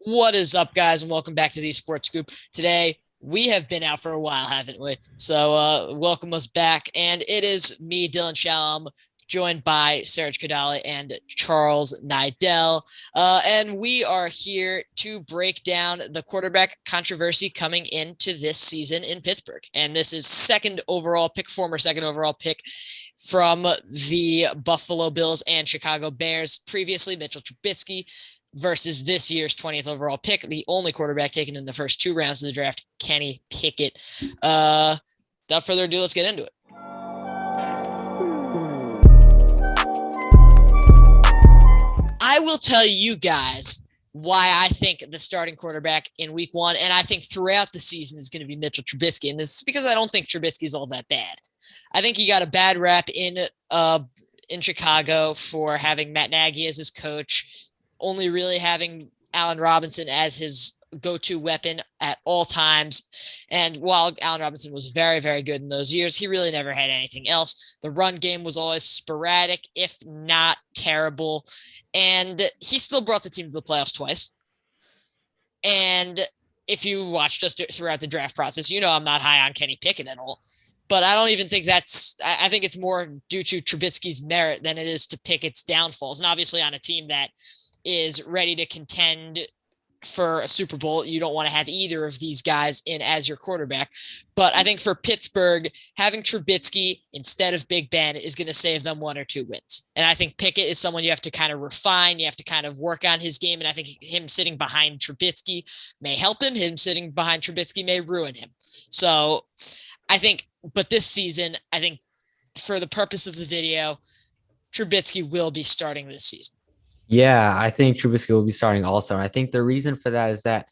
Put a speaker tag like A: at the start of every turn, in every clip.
A: What is up, guys, and welcome back to the Sports Scoop. Today, we have been out for a while, haven't we? So, welcome us back. And it is me, Dylan Shalom, joined by Serge Kadali and Charles Nidell. And we are here to break down the quarterback controversy coming into this season in Pittsburgh. And this is former second overall pick from the Buffalo Bills and Chicago Bears. Previously, Mitchell Trubisky versus this year's 20th overall pick, the only quarterback taken in the first two rounds of the draft, Kenny Pickett. Without further ado, let's get into it. I will tell you guys why I think the starting quarterback in week one, and I think throughout the season, is going to be Mitchell Trubisky. And this is because I don't think Trubisky is all that bad. I think he got a bad rap in Chicago for having Matt Nagy as his coach, only really having Allen Robinson as his go-to weapon at all times. And while Allen Robinson was very, very good in those years, he really never had anything else. The run game was always sporadic, if not terrible. And he still brought the team to the playoffs twice. And if you watched us throughout the draft process, you know I'm not high on Kenny Pickett at all. But I don't even think I think it's more due to Trubisky's merit than it is to Pickett's downfalls. And obviously on a team that is ready to contend for a Super Bowl, you don't want to have either of these guys in as your quarterback. But I think for Pittsburgh, having Trubisky instead of Big Ben is going to save them one or two wins. And I think Pickett is someone you have to kind of refine. You have to kind of work on his game. And I think him sitting behind Trubisky may help him. Him sitting behind Trubisky may ruin him. So I think, but this season, I think for the purpose of the video, Trubisky will be starting this season.
B: Yeah, I think Trubisky will be starting also. And I think the reason for that is that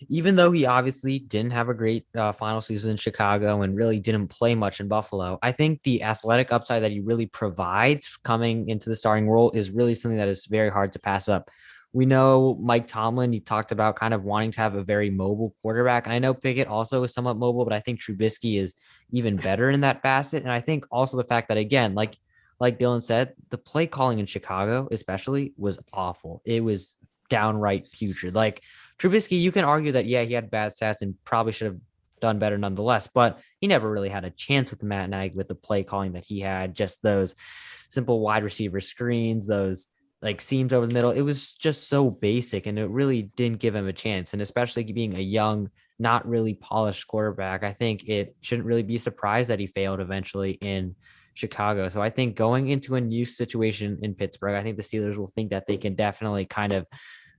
B: even though he obviously didn't have a great final season in Chicago and really didn't play much in Buffalo, I think the athletic upside that he really provides coming into the starting role is really something that is very hard to pass up. We know Mike Tomlin, he talked about kind of wanting to have a very mobile quarterback. And I know Pickett also is somewhat mobile, but I think Trubisky is even better in that facet. And I think also the fact that, again, like Dylan said, the play calling in Chicago especially was awful. It was downright putrid. Like Trubisky, you can argue that, yeah, he had bad stats and probably should have done better nonetheless, but he never really had a chance with Matt Nagy with the play calling that he had, just those simple wide receiver screens, those like seams over the middle. It was just so basic and it really didn't give him a chance. And especially being a young, not really polished quarterback, I think it shouldn't really be surprised that he failed eventually in Chicago. So I think going into a new situation in Pittsburgh, I think the Steelers will think that they can definitely kind of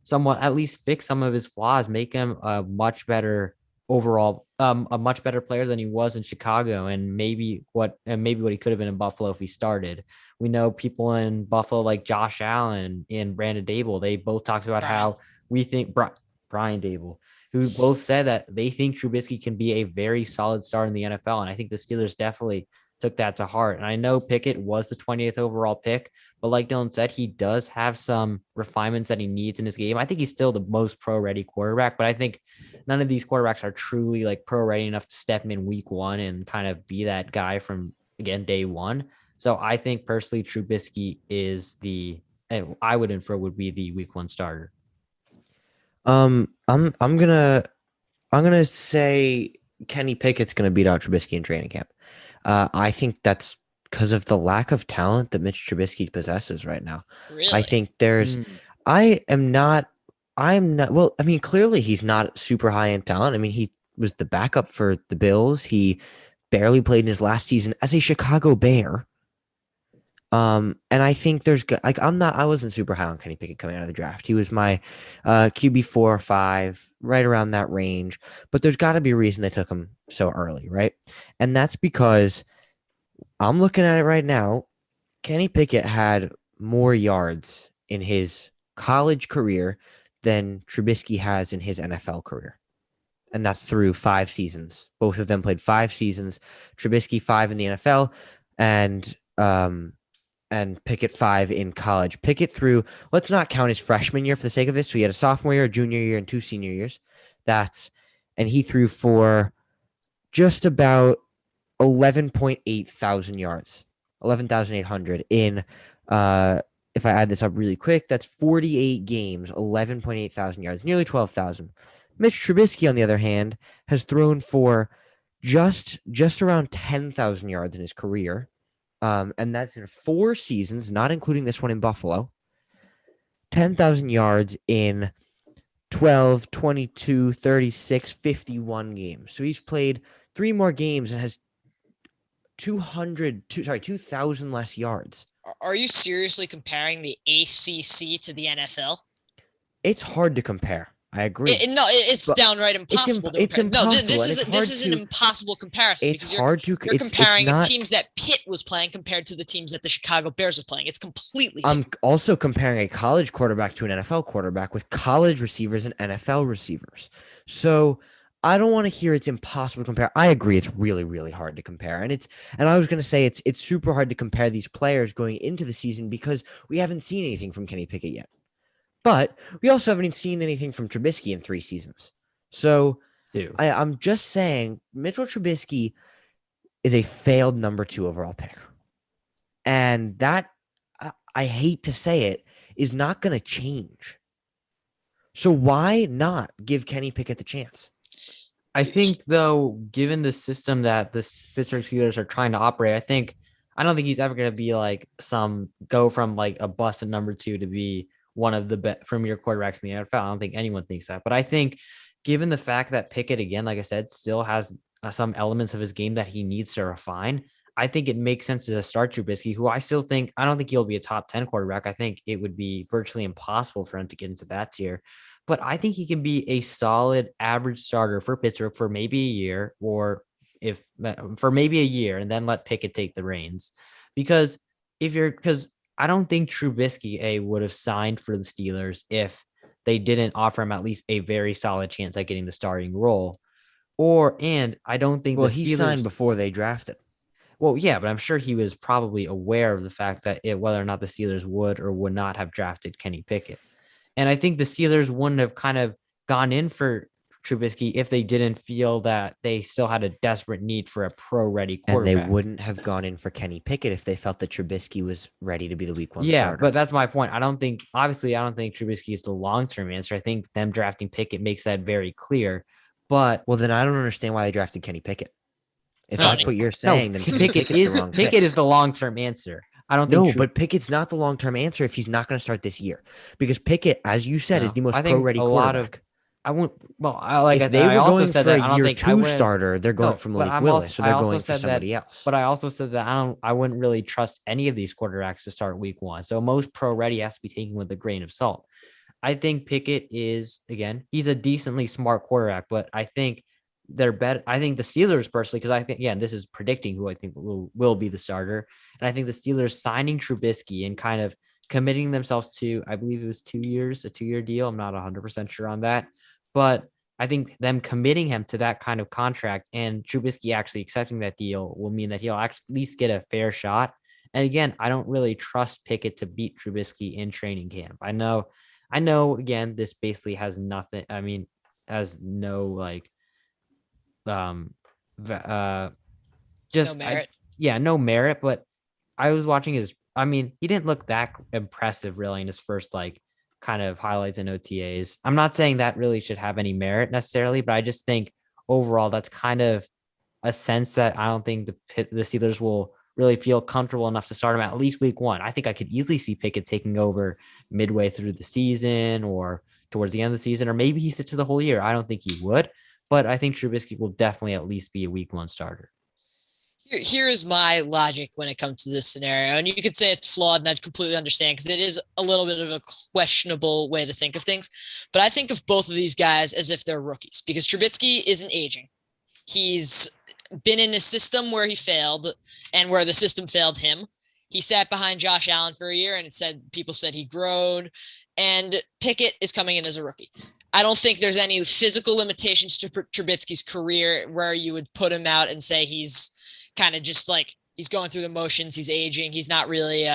B: somewhat at least fix some of his flaws, make him a much better overall, a much better player than he was in Chicago, and maybe what he could have been in Buffalo if he started. We know people in Buffalo like Josh Allen and Brandon Dable, they both talked about how we think Brian Dable, who both said that they think Trubisky can be a very solid star in the NFL. And I think the Steelers definitely took that to heart. And I know Pickett was the 20th overall pick, but like Dylan said, he does have some refinements that he needs in his game. I think he's still the most pro-ready quarterback, but I think none of these quarterbacks are truly like pro-ready enough to step in week one and kind of be that guy from, again, day one. So I think personally Trubisky is I would infer would be the week one starter.
C: I'm gonna say Kenny Pickett's gonna beat out Trubisky in training camp. I think that's because of the lack of talent that Mitch Trubisky possesses right now.
A: Really?
C: I think I'm not, well, I mean, clearly he's not super high end talent. I mean, he was the backup for the Bills. He barely played in his last season as a Chicago Bear. And I think I wasn't super high on Kenny Pickett coming out of the draft. He was my QB 4 or 5, right around that range. But there's got to be a reason they took him so early, right? And that's because I'm looking at it right now. Kenny Pickett had more yards in his college career than Trubisky has in his NFL career. And that's through 5 seasons. Both of them played 5 seasons. Trubisky 5 in the NFL and Pickett 5 in college. Pickett threw, let's not count his freshman year for the sake of this. So he had a sophomore year, a junior year, and 2 senior years. And he threw for just about 11.8 thousand yards, 11,800 in if I add this up really quick, that's 48 games, 11.8 thousand yards, nearly 12,000. Mitch Trubisky, on the other hand, has thrown for just around 10,000 yards in his career. And that's in 4 seasons, not including this one in Buffalo. 10,000 yards in 12, 22, 36, 51 games. So he's played 3 more games and has 2,000 less yards.
A: Are you seriously comparing the ACC to the NFL?
C: It's hard to compare. I agree.
A: It's downright impossible to compare. No, this is an impossible comparison because you're comparing teams that Pitt was playing compared to the teams that the Chicago Bears was playing. It's completely different.
C: I'm also comparing a college quarterback to an NFL quarterback with college receivers and NFL receivers. So I don't want to hear it's impossible to compare. I agree it's really, really hard to compare. And I was going to say it's super hard to compare these players going into the season because we haven't seen anything from Kenny Pickett yet. But we also haven't seen anything from Trubisky in 3 seasons. So I'm just saying Mitchell Trubisky is a failed number 2 overall pick. And that, I hate to say it, is not going to change. So why not give Kenny Pickett the chance?
B: I think, though, given the system that the Pittsburgh Steelers are trying to operate, I don't think he's ever going to be like go from like a busted number 2 to be one of the premier quarterbacks in the NFL. I don't think anyone thinks that. But I think given the fact that Pickett, again, like I said, still has some elements of his game that he needs to refine, I think it makes sense to start Trubisky, who I don't think he'll be a top 10 quarterback. I think it would be virtually impossible for him to get into that tier. But I think he can be a solid average starter for Pittsburgh for maybe a year and then let Pickett take the reins. Because I don't think Trubisky would have signed for the Steelers if they didn't offer him at least a very solid chance at getting the starting role. And I don't think
C: he signed before they drafted.
B: Well, yeah, but I'm sure he was probably aware of the fact that whether or not the Steelers would or would not have drafted Kenny Pickett. And I think the Steelers wouldn't have kind of gone in for Trubisky if they didn't feel that they still had a desperate need for a pro-ready quarterback.
C: And they wouldn't have gone in for Kenny Pickett if they felt that Trubisky was ready to be the week 1
B: starter.
C: starter.
B: But that's my point. I don't think Trubisky is the long-term answer. I think them drafting Pickett makes that very clear. But
C: then I don't understand why they drafted Kenny Pickett. If that's what you're saying, then
B: Pickett is the long-term answer. I don't think
C: but Pickett's not the long-term answer if he's not going to start this year. Because Pickett, as you said, is the most pro-ready quarterback.
B: If they were going for a year 2 starter, they're going for Malik Willis, so they're going for somebody else. But I also said that I wouldn't really trust any of these quarterbacks to start week 1. So most pro-ready has to be taken with a grain of salt. I think Pickett is, again, he's a decently smart quarterback, but I think they're better. I think the Steelers personally, because I think, again, this is predicting who I think will be the starter. And I think the Steelers signing Trubisky and kind of committing themselves to, I believe it was 2 years, a 2-year deal. I'm not 100% sure on that. But I think them committing him to that kind of contract and Trubisky actually accepting that deal will mean that he'll at least get a fair shot. And again, I don't really trust Pickett to beat Trubisky in training camp. I know, again, this basically has nothing. I mean, has no like, no merit. No merit. But I was watching he didn't look that impressive really in his first like kind of highlights and OTAs. I'm not saying that really should have any merit necessarily, but I just think overall that's kind of a sense that I don't think the Steelers will really feel comfortable enough to start him at least week 1. I think I could easily see Pickett taking over midway through the season or towards the end of the season, or maybe he sits to the whole year. I don't think he would, but I think Trubisky will definitely at least be a week 1 starter.
A: Here is my logic when it comes to this scenario. And you could say it's flawed, and I completely understand because it is a little bit of a questionable way to think of things. But I think of both of these guys as if they're rookies because Trubisky isn't aging. He's been in a system where he failed and where the system failed him. He sat behind Josh Allen for a year and people said he grown. And Pickett is coming in as a rookie. I don't think there's any physical limitations to Trubisky's career where you would put him out and say he's kind of just like he's going through the motions. He's aging. He's not really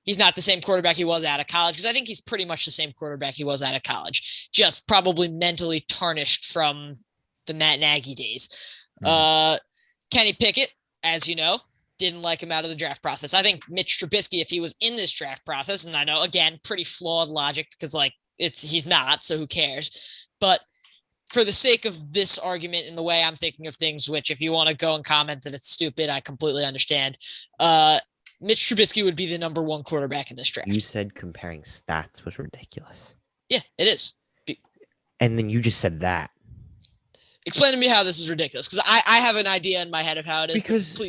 A: he's not the same quarterback he was out of college because I think he's pretty much the same quarterback he was out of college, just probably mentally tarnished from the Matt Nagy days. Kenny Pickett, as you know, didn't like him out of the draft process. I think Mitch Trubisky, if he was in this draft process, and I know, again, pretty flawed logic because he's not, so who cares? But for the sake of this argument and the way I'm thinking of things, which if you want to go and comment that it's stupid, I completely understand. Mitch Trubisky would be the number one quarterback in this draft.
C: You said comparing stats was ridiculous.
A: Yeah, it is.
C: And then you just said that.
A: Explain to me how this is ridiculous, because I have an idea in my head of how it is. Because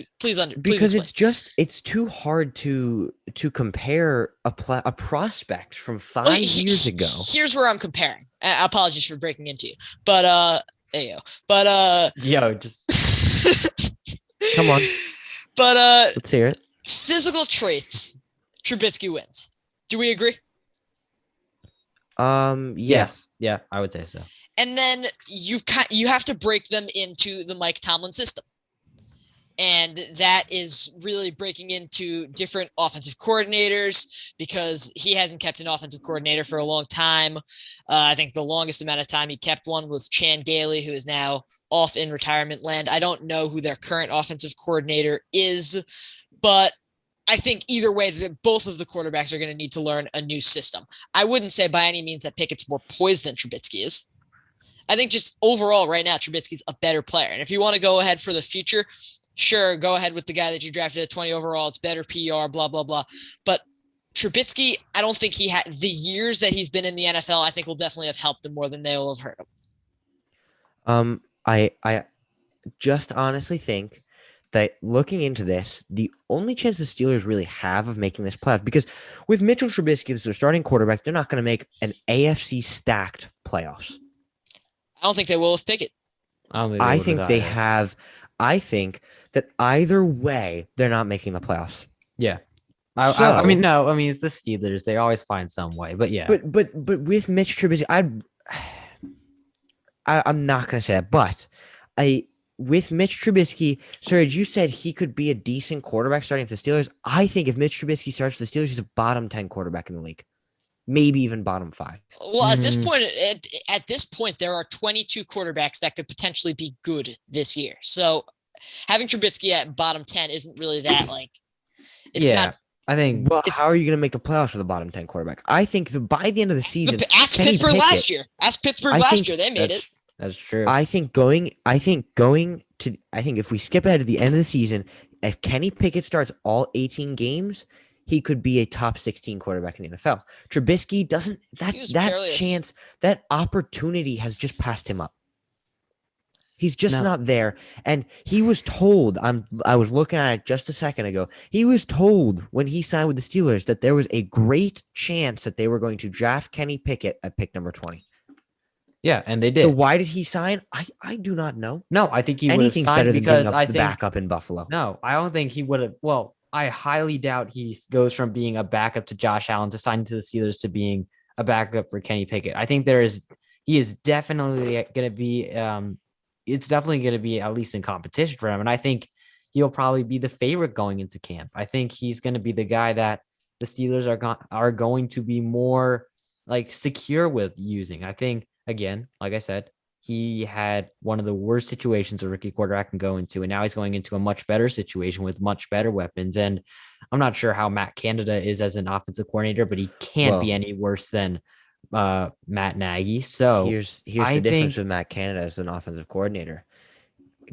C: it's too hard to compare a prospect from 5 years ago.
A: Here's where I'm comparing. Apologies for breaking into you, but there you go. But
B: just
C: come on.
A: But
C: let's hear it.
A: Physical traits, Trubisky wins. Do we agree?
B: Yes. Yeah, I would say so.
A: And then you have to break them into the Mike Tomlin system. And that is really breaking into different offensive coordinators, because he hasn't kept an offensive coordinator for a long time. I think the longest amount of time he kept one was Chan Gailey, who is now off in retirement land. I don't know who their current offensive coordinator is, but I think either way, both of the quarterbacks are going to need to learn a new system. I wouldn't say by any means that Pickett's more poised than Trubisky is. I think just overall right now, Trubisky's a better player. And if you want to go ahead for the future, sure, go ahead with the guy that you drafted at 20 overall. It's better PR, blah, blah, blah. But Trubisky, I don't think he had the years that he's been in the NFL, I think will definitely have helped him more than they will have hurt him.
C: I just honestly think that looking into this, the only chance the Steelers really have of making this playoff, because with Mitchell Trubisky as their starting quarterback, they're not going to make an AFC stacked playoffs.
A: I don't think they will with Pickett.
C: I think they have. I think that either way, they're not making the playoffs.
B: Yeah. I mean, it's the Steelers. They always find some way, but yeah.
C: But with Mitch Trubisky, I'm not going to say that, but with Mitch Trubisky, Serge, you said he could be a decent quarterback starting for the Steelers. I think if Mitch Trubisky starts for the Steelers, he's a bottom 10 quarterback in the league. Maybe even bottom 5.
A: Well, at this point, there are 22 quarterbacks that could potentially be good this year. So having Trubisky at bottom 10 isn't really that not.
B: I think.
C: Well, how are you going to make the playoffs with a bottom 10 quarterback? I think by the end of the season,
A: ask Pittsburgh last year. They made it.
B: That's true.
C: I think if we skip ahead to the end of the season, if Kenny Pickett starts all 18 games, he could be a top 16 quarterback in the NFL. Trubisky doesn't. That opportunity has just passed him up. He's just not there. And he was told, I was looking at it just a second ago, he was told when he signed with the Steelers that there was a great chance that they were going to draft Kenny Pickett at pick number 20.
B: Yeah, and they did.
C: So why did he sign? I do not know.
B: No, I think he would have signed
C: better than
B: because
C: being the backup in Buffalo.
B: No, I don't think he would have. Well, I highly doubt he goes from being a backup to Josh Allen to signing to the Steelers to being a backup for Kenny Pickett. I think he is definitely going to be, it's definitely going to be at least in competition for him. And I think he'll probably be the favorite going into camp. I think he's going to be the guy that the Steelers are going to be more secure with using. I think, again, like I said, he had one of the worst situations a rookie quarterback can go into, and now he's going into a much better situation with much better weapons. And I'm not sure how Matt Canada is as an offensive coordinator, but he can't be any worse than Matt Nagy. So
C: here's the difference with Matt Canada as an offensive coordinator.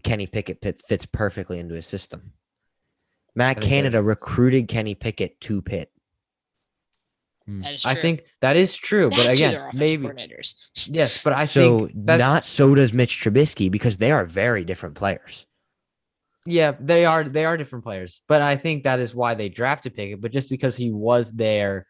C: Kenny Pickett fits perfectly into his system. Matt Canada recruited Kenny Pickett to Pitt.
A: That is true.
B: I think that is true, but again, maybe
A: coordinators.
B: Yes, but I
C: think so does Mitch Trubisky, because they are very different players.
B: Yeah, they are different players, but I think that is why they drafted Pickett. But just because he was there,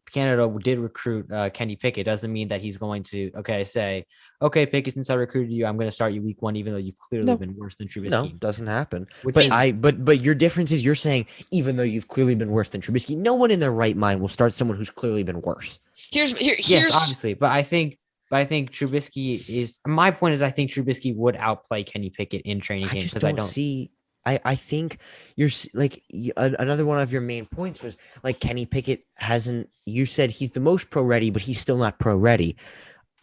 B: Canada did recruit Kenny Pickett doesn't mean that he's going to say, okay, Pickett, since I recruited you, I'm going to start you week 1, even though you've clearly been worse than Trubisky.
C: No, doesn't happen. But your difference is you're saying, even though you've clearly been worse than Trubisky, no one in their right mind will start someone who's clearly been worse.
B: Yes, obviously, but I think Trubisky is. My point is, I think Trubisky would outplay Kenny Pickett in training games because I don't see.
C: I think you're another one of your main points was Kenny Pickett hasn't. You said he's the most pro ready, but he's still not pro ready.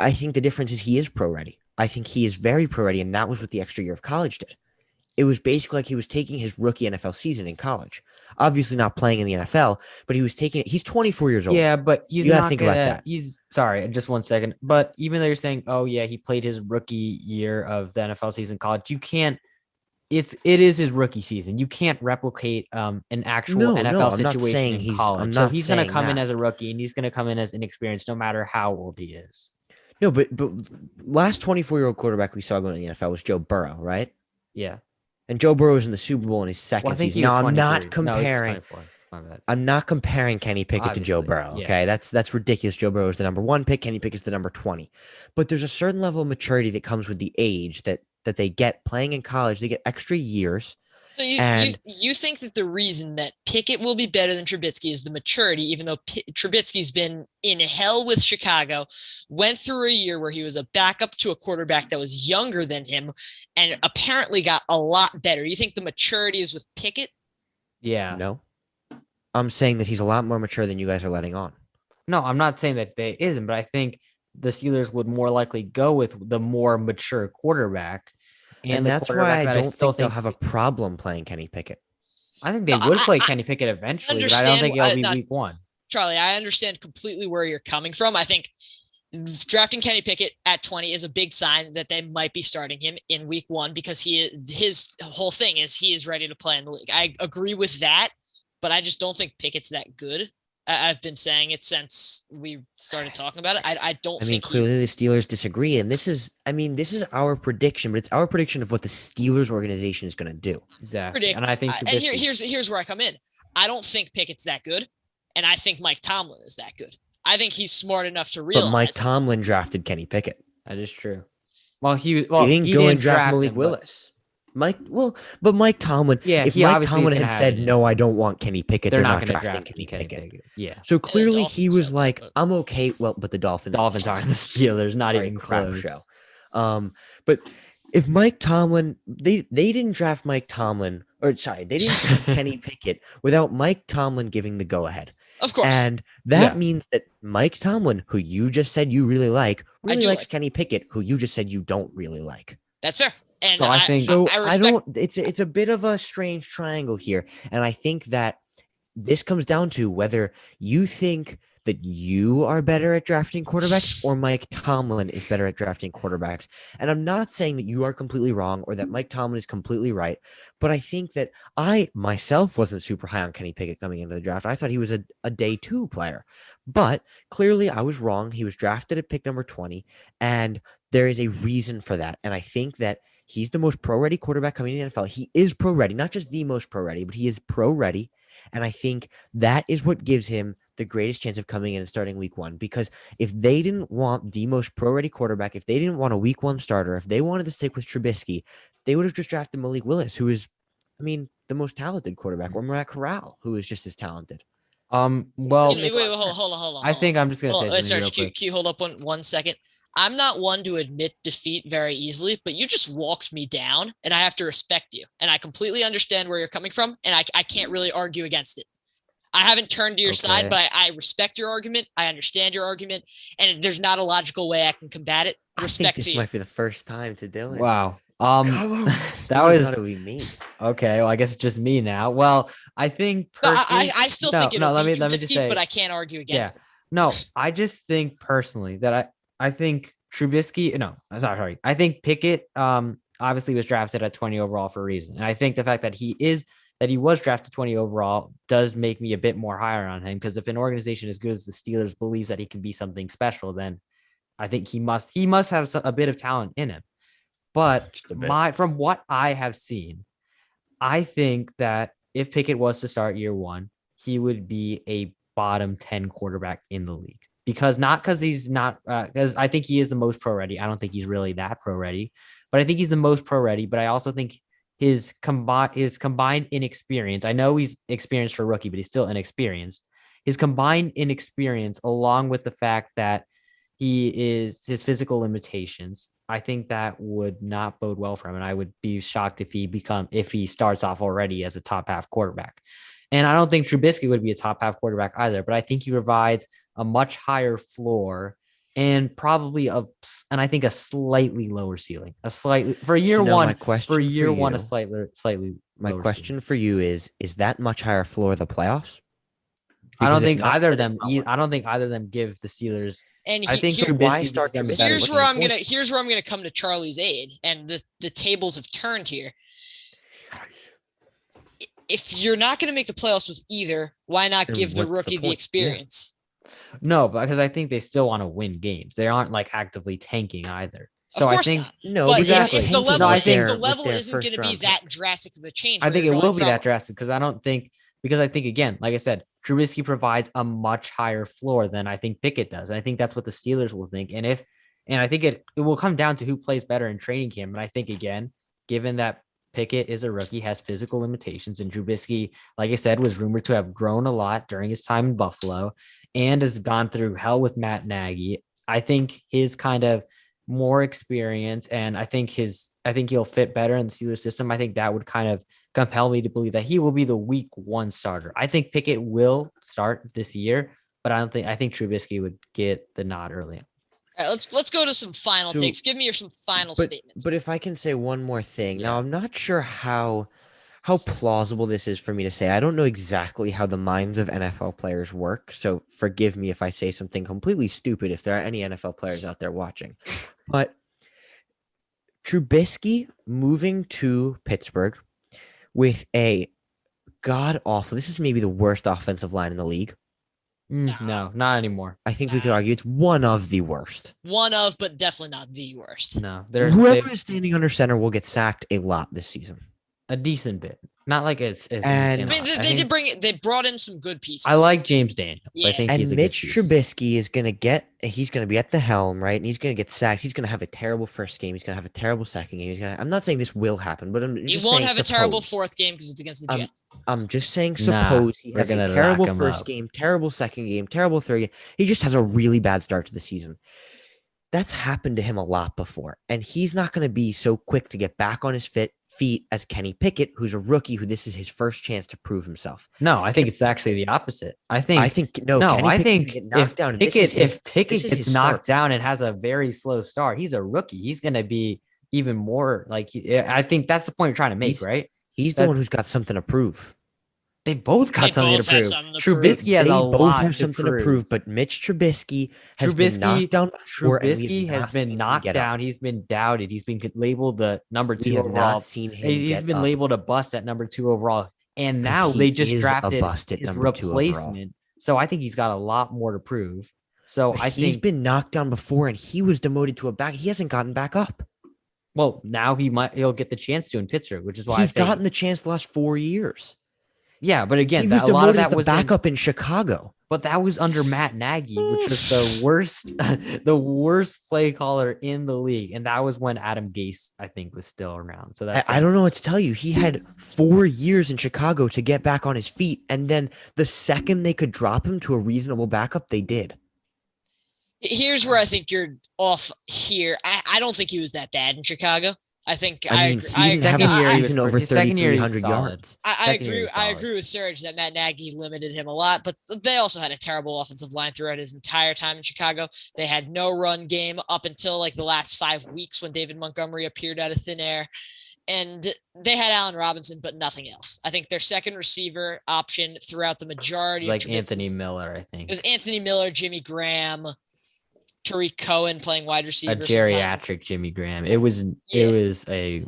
C: I think the difference is he is pro ready. I think he is very pro ready, and that was what the extra year of college did. it was basically like he was taking his rookie NFL season in college. Obviously not playing in the NFL, but he was taking it. He's 24 years old.
B: Yeah, but he's
C: You gotta
B: not
C: think
B: gonna.
C: about that.
B: He's sorry, just 1 second. But even though you're saying, oh yeah, he played his rookie year of the NFL season in college, you can't. It is his rookie season. You can't replicate an actual NFL
C: I'm not
B: situation
C: saying
B: in
C: I'm
B: college. So
C: not
B: he's gonna
C: saying
B: come in
C: that.
B: as a rookie, and he's gonna come in as inexperienced, no matter how old he is.
C: No, but last 24-year-old quarterback we saw going to the NFL was Joe Burrow, right?
B: Yeah.
C: And Joe Burrow was in the Super Bowl in his
B: Well, I
C: second
B: think
C: season.
B: he was
C: Now
B: 23. No, he's 24. My bad.
C: I'm not comparing Kenny Pickett to Joe
B: Obviously,
C: Burrow.
B: yeah.
C: Okay, that's ridiculous. Joe Burrow is the number 1 pick. Kenny Pickett's the number 20. But there's a certain level of maturity that comes with the age that they get playing in college. They get extra years.
A: So
C: And
A: you think that the reason that Pickett will be better than Trubisky is the maturity, even though Trubisky's been in hell with Chicago, went through a year where he was a backup to a quarterback that was younger than him, and apparently got a lot better. You think the maturity is with Pickett?
B: Yeah.
C: no, I'm saying that he's a lot more mature than you guys are letting on.
B: No, I'm not saying that they isn't, but I think the Steelers would more likely go with the more mature quarterback.
C: And
B: the
C: that's why
B: quarterback
C: I
B: that
C: don't
B: still
C: think they'll have a problem playing Kenny Pickett.
B: I think they
A: No,
B: would play Kenny Pickett eventually, but I don't think it'll be week 1.
A: Charlie, I understand completely where you're coming from. I think drafting Kenny Pickett at 20 is a big sign that they might be starting him in week 1 because his whole thing is he is ready to play in the league. I agree with that, but I just don't think Pickett's that good. I've been saying it since we started talking about it. I don't think
C: clearly the Steelers disagree, and this is our prediction, but it's our prediction of what the Steelers organization is going to do.
B: Exactly. And I think
A: and here's where I come in. I don't think Pickett's that good, and I think Mike Tomlin is that good. I think he's smart enough to realize.
C: But Mike Tomlin drafted Kenny Pickett.
B: That is true. Well, he
C: didn't go and draft Malik Willis. But Mike Tomlin, if Mike Tomlin had said, no, I don't want Kenny Pickett, they're not drafting Kenny Pickett.
B: Yeah.
C: So clearly he was like, I'm okay. Well, but the Dolphins
B: are the Steelers, not even
C: crap
B: close.
C: Show. But if Mike Tomlin, they didn't draft Mike Tomlin, they didn't draft Kenny Pickett without Mike Tomlin giving the go-ahead.
A: Of course.
C: And that means that Mike Tomlin, who you just said you really likes Kenny Pickett, who you just said you don't really like.
A: That's fair. And
B: so I think
C: I don't. It's a bit of a strange triangle here, and I think that this comes down to whether you think that you are better at drafting quarterbacks or Mike Tomlin is better at drafting quarterbacks. And I'm not saying that you are completely wrong or that Mike Tomlin is completely right, but I think that I myself wasn't super high on Kenny Pickett coming into the draft. I thought he was a day 2 player, but clearly I was wrong. He was drafted at pick number 20, and there is a reason for that. And I think that he's the most pro-ready quarterback coming in the NFL. He is pro-ready, not just the most pro-ready, but he is pro-ready. And I think that is what gives him the greatest chance of coming in and starting week 1. Because if they didn't want the most pro-ready quarterback, if they didn't want a week 1 starter, if they wanted to stick with Trubisky, they would have just drafted Malik Willis, who is, the most talented quarterback, or Matt Corral, who is just as talented.
B: Well,
A: wait, hold on.
B: I think I'm just going to say something real quick.
A: Can you hold up one second? I'm not one to admit defeat very easily, but you just walked me down, and I have to respect you. And I completely understand where you're coming from, and I can't really argue against it. I haven't turned to your side, but I respect your argument. I understand your argument, and there's not a logical way I can combat it. Respect
C: this
A: to you.
C: Might be the first time to Dylan.
B: Wow. That was
C: me.
B: Okay. Well, I guess it's just me now. Well, I think
A: I still think it'll be
B: let me just say,
A: but I can't argue against it.
B: No, I just think personally that I think Trubisky. No, I'm sorry. I think Pickett obviously was drafted at 20 overall for a reason, and I think the fact that he was drafted 20 overall does make me a bit more higher on him, because if an organization as good as the Steelers believes that he can be something special, then I think he must have a bit of talent in him. But from what I have seen, I think that if Pickett was to start year 1, he would be a bottom 10 quarterback in the league. Because he's not, because I think he is the most pro ready. I don't think he's really that pro ready, but I think he's the most pro ready. But I also think his combined inexperience. I know he's experienced for a rookie, but he's still inexperienced. His combined inexperience, along with the fact that his physical limitations, I think that would not bode well for him. And I would be shocked if he starts off already as a top half quarterback. And I don't think Trubisky would be a top half quarterback either, but I think he provides a much higher floor and probably and I think a slightly lower ceiling, for year
C: So now
B: one.
C: my question
B: For
C: for
B: year one, a
C: you-
B: slightly.
C: My
B: lower
C: question
B: ceiling.
C: for you is that much higher floor of the playoffs?
B: I don't
C: Because if
B: think
C: not,
B: either of
C: then it's
B: them.
C: not worth
B: I don't think either of them give the Steelers.
A: And
B: I think
C: So why
B: Trubisky
C: start
B: gives them
C: Trubisky?
B: better.
A: here's where I'm gonna
C: points?
A: here's where I'm gonna come to Charlie's aid, and the tables have turned here. If you're not gonna make the playoffs with either, why not
C: Then
A: give the
C: what's the
A: rookie the
C: point? Yeah.
A: experience?
B: No, because I think they still want to win games. They aren't like actively tanking either.
A: Of
B: So I
A: course
B: think
A: not.
C: No,
A: But
C: but you're not
A: if the
C: tanking
A: level
B: No, I
C: with
B: think-
A: if the
C: their-
A: level
C: with their
A: isn't going to be
C: first-round
A: that
C: pick.
A: drastic of a change,
B: I
A: where
B: think
A: you're
B: it will
A: going
B: be
A: from-
B: that drastic because I think again, like I said, Trubisky provides a much higher floor than I think Pickett does. And I think that's what the Steelers will think. And I think it will come down to who plays better in training camp. And I think again, given that Pickett is a rookie, has physical limitations, and Trubisky, like I said, was rumored to have grown a lot during his time in Buffalo and has gone through hell with Matt Nagy. I think his kind of more experience, and I think he'll fit better in the Steelers system. I think that would kind of compel me to believe that he will be the week one starter. I think Pickett will start this year, but I think Trubisky would get the nod early.
A: All right, let's go to some final
C: So-
A: takes. Give me some final statements.
C: But if I can say one more thing, now
B: Yeah.
C: I'm not sure how plausible this is for me to say. I don't know exactly how the minds of NFL players work, so forgive me if I say something completely stupid if there are any NFL players out there watching. But Trubisky moving to Pittsburgh with a god awful, this is maybe the worst offensive line in the league.
B: No, not anymore.
C: I think we could argue it's one of the worst.
A: One of, but definitely not the worst.
B: No,
C: Whoever is standing under center will get sacked a lot this season.
B: a decent bit, not like it's.
C: And-
A: I mean,
B: I
A: they
B: think-
A: they brought in some good pieces.
B: I like James Daniels.
A: Yeah.
B: I think
C: And
B: he's a
C: Mitch
B: good piece.
C: Trubisky is going to be at the helm, right? And he's going to get sacked. He's going to have a terrible first game. He's going to have a terrible second game. I'm not saying this will happen, but I'm
A: He
C: just
A: won't
C: saying
A: have a terrible
C: suppose.
A: fourth game because it's against the Jets.
C: I'm just saying
B: Nah,
C: suppose he
B: we're
C: has a
B: gonna
C: terrible
B: lock him
C: first
B: up.
C: game, terrible second game, terrible third game. He just has a really bad start to the season. That's happened to him a lot before. And he's not going to be so quick to get back on his feet as Kenny Pickett, who's a rookie, who this is his first chance to prove himself.
B: No, I think it's actually the opposite. I think
C: No,
B: no,
C: Kenny
B: I
C: Pickett's
B: think
C: gonna get knocked
B: if
C: down, and this is
B: Pickett
C: his-
B: Pickett
C: this is
B: gets
C: his
B: knocked
C: start.
B: down and has a very slow start, he's a rookie. He's going to be even more like. I think that's the point you're trying to make,
C: He's-
B: right?
C: He's the one
B: That's-
C: who's got something to prove.
B: They both got
A: They
B: something
A: both
B: to
A: have
B: prove.
A: something to prove.
B: Trubisky has
C: They
B: a
C: both
B: lot
C: have
B: to
C: something
B: prove.
C: to prove, but Mitch Trubisky has been knocked down before, and we
B: Trubisky
C: have not
B: has been
C: seen him
B: knocked
C: get up.
B: down. He's been doubted. He's been labeled the number
C: We
B: 2
C: have
B: overall.
C: not seen him
B: He's
C: get
B: been
C: up.
B: labeled a bust at number 2 overall. And
C: 'Cause
B: now
C: he
B: they just
C: is a
B: drafted
C: bust at
B: his
C: number 2 overall.
B: replacement. So I think he's got a lot more to prove. So
C: But
B: I
C: he's
B: think,
C: been knocked down before, and he was demoted to a back. He hasn't gotten back up.
B: well, now he'll get the chance to in Pittsburgh, which is why
C: He's
B: I say,
C: gotten the chance the last 4 years.
B: yeah. But again,
C: He was
B: a lot of
C: demoted as
B: that
C: the
B: was
C: backup in Chicago.
B: but that was under Matt Nagy, which was the worst, the worst play caller in the league, and that was when Adam Gase, I think, was still around. So that's
C: I don't know what to tell you. He had 4 years in Chicago to get back on his feet, and then the second they could drop him to a reasonable backup, they did.
A: Here's where I think you're off here. I don't think he was that bad in Chicago. I think
C: I mean,
A: agree.
C: he didn't have
B: second
C: a
B: year, he was
C: season over
B: his second year, he was
C: 3,300
B: solid.
C: yards.
A: I
B: Second year
A: agree.
B: was
A: I
B: solid.
A: agree with Serge that Matt Nagy limited him a lot, but they also had a terrible offensive line throughout his entire time in Chicago. They had no run game up until like the last 5 weeks when David Montgomery appeared out of thin air. And they had Allen Robinson, but nothing else. I think their second receiver option throughout the majority
B: It was
A: of
B: like Anthony
A: Trubisky's-
B: Miller, I think.
A: It was Anthony Miller, Jimmy Graham, Tariq Cohen playing wide
B: A
A: receiver.
B: geriatric
A: sometimes.
B: Jimmy Graham. It was
A: Yeah.
B: a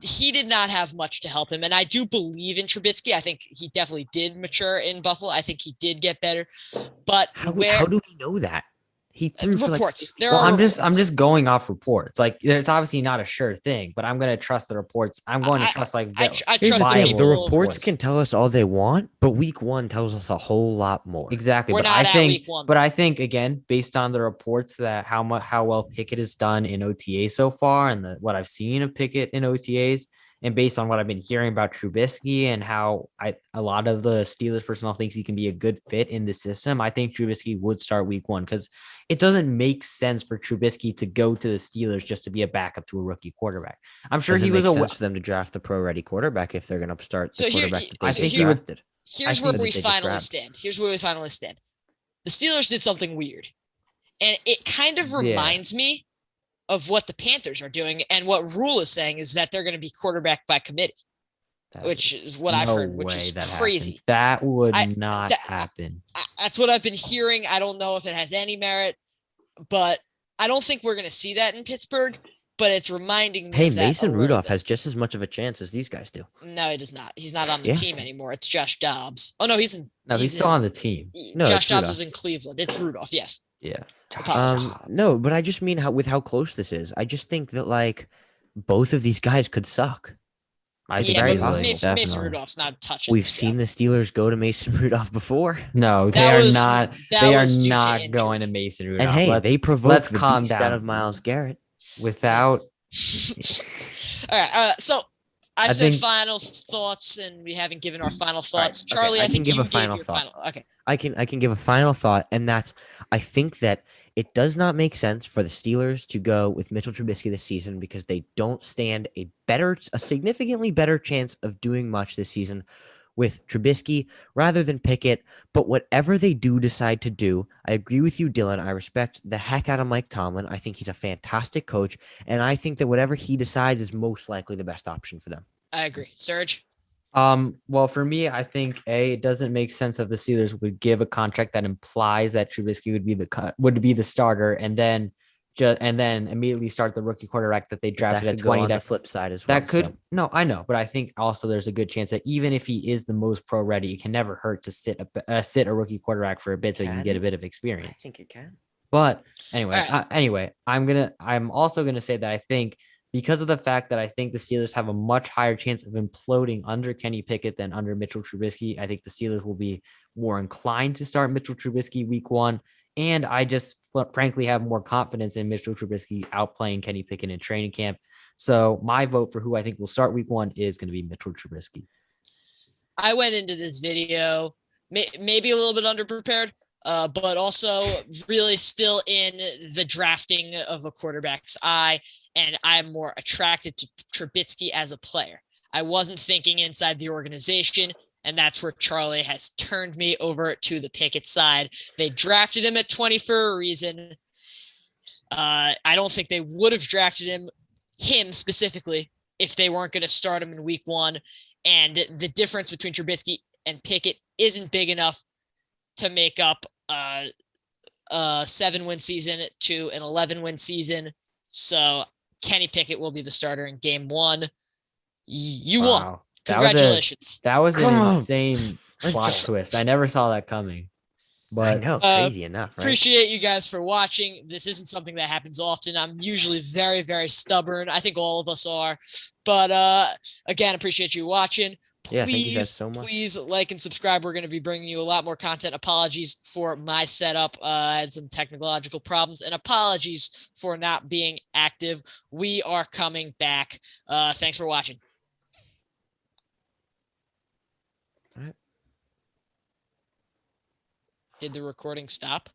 A: He did not have much to help him, and I do believe in Trubisky. I think he definitely did mature in Buffalo. I think he did get better, but
C: How
A: where
C: do we know that? He threw for
A: reports?
C: like
A: There
B: well,
A: are
B: I'm just
A: reports.
B: going off reports. Like it's obviously not a sure thing, but I'm gonna trust the reports. I'm going to trust like
A: I
B: the-
A: trust
C: Here's the
A: the
C: thing,
A: people.
C: the
A: of
C: reports
A: reports.
C: can tell us all they want, but week 1 tells us a whole lot more.
B: exactly.
A: We're
B: But
A: not
B: I
A: at
B: think,
A: week 1.
B: but I think again, based on the reports that how well Pickett has done in OTA so far, and what I've seen of Pickett in OTAs, and based on what I've been hearing about Trubisky and how a lot of the Steelers personnel thinks he can be a good fit in the system, I think Trubisky would start week 1 because it doesn't make sense for Trubisky to go to the Steelers just to be a backup to a rookie quarterback. I'm sure
C: Does
B: he
C: it
B: was
C: make
B: a
C: sense for them to draft the pro-ready quarterback if they're going to start the
A: So here-
C: quarterback that
A: I
C: they
A: think
C: just
A: he
B: would-
C: drafted?
A: Here's
B: I
A: where
B: think
A: we
C: that they just
A: finally
C: grabbed.
A: stand. Here's where we finally stand. The Steelers did something weird. And it kind of reminds me of what the Panthers are doing. And what Rule is saying is that they're going to be quarterback by committee, which is what I've heard, which is crazy.
B: That would not happen.
A: That's what I've been hearing. I don't know if it has any merit, but I don't think we're going to see that in Pittsburgh. But it's reminding me.
C: Hey, Mason Rudolph has just as much of a chance as these guys do.
A: No, he does not. He's not on the team anymore. It's Josh Dobbs. Oh no, he's
B: still on the team.
C: No,
A: Josh Dobbs is in Cleveland. It's Rudolph. Yes.
B: Yeah.
C: No, but I just mean how close this is. I just think that like both of these guys could suck.
A: Mason Rudolph's not touching.
C: We've seen the Steelers go to Mason Rudolph before.
B: No, they are not. They are not going to Mason Rudolph.
C: And hey, they provoked the beast out of Myles Garrett
B: without.
A: All right. So I said final thoughts, and we haven't given our final thoughts. Right, Charlie, I think you gave your final. Okay.
C: I can give a final thought, and that's I think that it does not make sense for the Steelers to go with Mitchell Trubisky this season because they don't stand a significantly better chance of doing much this season with Trubisky rather than Pickett. But whatever they do decide to do, I agree with you, Dylan. I respect the heck out of Mike Tomlin. I think he's a fantastic coach, and I think that whatever he decides is most likely the best option for them.
A: I agree. Serge?
B: Well, for me, I think it doesn't make sense that the Steelers would give a contract that implies that Trubisky would be the starter, and then immediately start the rookie quarterback that they drafted at 20.
C: On the flip side as well.
B: That could no, I know, but I think also there's a good chance that even if he is the most pro ready, it can never hurt to sit a rookie quarterback for a bit so you can get a bit of experience.
C: I think it can.
B: But anyway, I'm also gonna say that I think, because of the fact that I think the Steelers have a much higher chance of imploding under Kenny Pickett than under Mitchell Trubisky, I think the Steelers will be more inclined to start Mitchell Trubisky week 1. And I just frankly have more confidence in Mitchell Trubisky outplaying Kenny Pickett in training camp. So my vote for who I think will start week 1 is going to be Mitchell Trubisky.
A: I went into this video maybe a little bit underprepared, but also really still in the drafting of a quarterback's eye. And I'm more attracted to Trubisky as a player. I wasn't thinking inside the organization, and that's where Charlie has turned me over to the Pickett side. They drafted him at 20 for a reason. I don't think they would have drafted him specifically, if they weren't going to start him in week 1. And the difference between Trubisky and Pickett isn't big enough to make up a 7-win season to an 11-win season. So Kenny Pickett will be the starter in game 1. You won. Congratulations.
B: That was an insane plot twist. I never saw that coming. But
C: I know, crazy enough. Right?
A: Appreciate you guys for watching. This isn't something that happens often. I'm usually very, very stubborn. I think all of us are. But again, appreciate you watching.
C: Thank you guys so much.
A: Please like and subscribe. We're going to be bringing you a lot more content. Apologies for my setup. I had some technological problems, and apologies for not being active. We are coming back. Thanks for watching.
C: All right.
A: Did the recording stop?